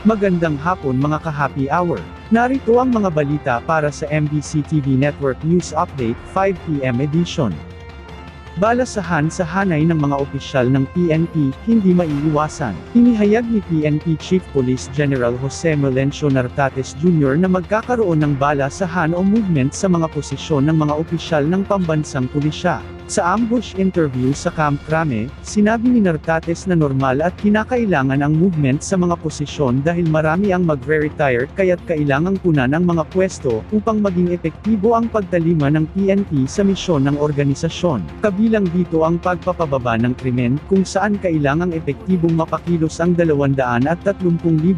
Magandang hapon mga ka-happy hour. Narito ang mga balita para sa MBC TV Network News Update 5 PM edition. Balasahan sa hanay ng mga opisyal ng PNP, hindi maiiwasan. Inihayag ni PNP Chief Police General Jose Melencio Nartates Jr. na magkakaroon ng balasahan o movement sa mga posisyon ng mga opisyal ng pambansang pulisya. Sa ambush interview sa Camp Crame, sinabi ni Nartates na normal at kinakailangan ang movement sa mga posisyon dahil marami ang magre-retire kaya't kailangang punan ang mga pwesto upang maging epektibo ang pagtalima ng PNP sa misyon ng organisasyon. Kabilang dito ang pagpapababa ng krimen kung saan kailangang epektibong mapakilos ang 230,000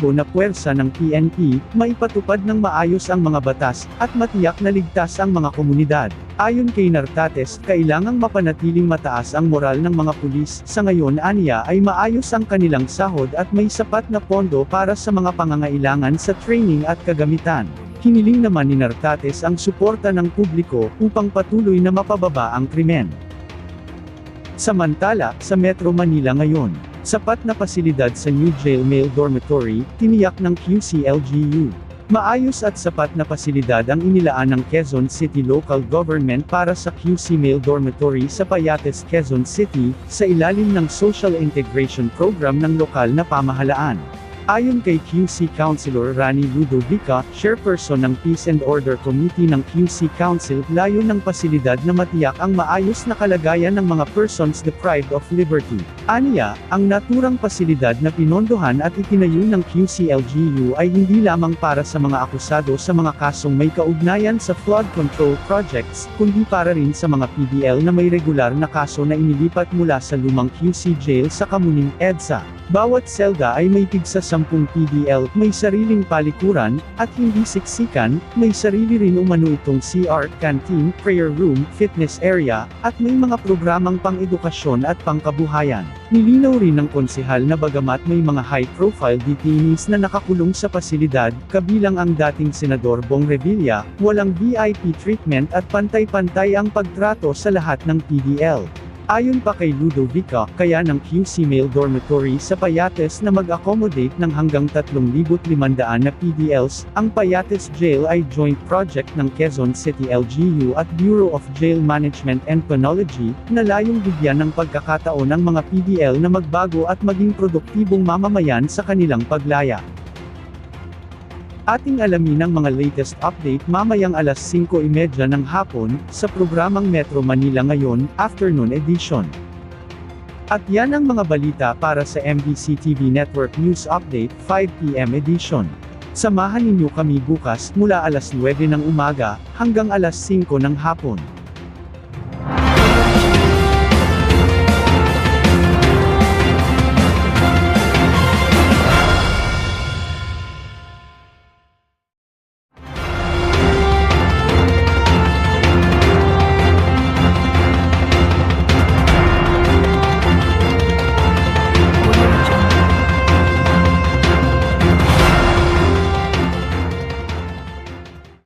na puwersa ng PNP, maipatupad ng maayos ang mga batas, at matiyak na ligtas ang mga komunidad. Ayon kay Nartates, kailangang mapanatiling mataas ang moral ng mga pulis. Sa ngayon aniya ay maayos ang kanilang sahod at may sapat na pondo para sa mga pangangailangan sa training at kagamitan. Hiniling naman ni Nartates ang suporta ng publiko upang patuloy na mapababa ang krimen. Samantala, sa Metro Manila ngayon, sapat na pasilidad sa New Jail Male Dormitory, tiniyak ng QC-LGU. Maayos at sapat na pasilidad ang inilaan ng Quezon City Local Government para sa QC Male Dormitory sa Payates, Quezon City, sa ilalim ng Social Integration Program ng lokal na pamahalaan. Ayon kay QC Councilor Rani Ludovica, chairperson ng Peace and Order Committee ng QC Council, layo ng pasilidad na matiyak ang maayos na kalagayan ng mga persons deprived of liberty. Aniya, ang naturang pasilidad na pinondohan at itinayo ng QC-LGU ay hindi lamang para sa mga akusado sa mga kasong may kaugnayan sa flood control projects, kundi para rin sa mga PDL na may regular na kaso na inilipat mula sa lumang QC jail sa Kamuning, EDSA. Bawat selda ay may tigsa 10 PDL, may sariling palikuran, at hindi siksikan, may sarili rin umano itong CR, canteen, prayer room, fitness area, at may mga programang pang-edukasyon at pangkabuhayan. Nilinaw rin ng konsehal na bagamat may mga high-profile detainees na nakakulong sa pasilidad, kabilang ang dating Senador Bong Revilla, walang VIP treatment at pantay-pantay ang pagtrato sa lahat ng PDL. Ayon pa kay Ludovica, kaya ng QC Male Dormitory sa Payates na mag-accommodate ng hanggang 3,500 na PDLs, ang Payates Jail ay joint project ng Quezon City LGU at Bureau of Jail Management and Penology, na layong bigyan ng pagkakataon ang mga PDL na magbago at maging produktibong mamamayan sa kanilang paglaya. Ating alamin ang mga latest update mamayang alas 5:30 ng hapon, sa programang Metro Manila Ngayon, Afternoon Edition. At yan ang mga balita para sa MBC TV Network News Update 5 PM edition. Samahan ninyo kami bukas mula alas 9 ng umaga, hanggang alas 5 ng hapon.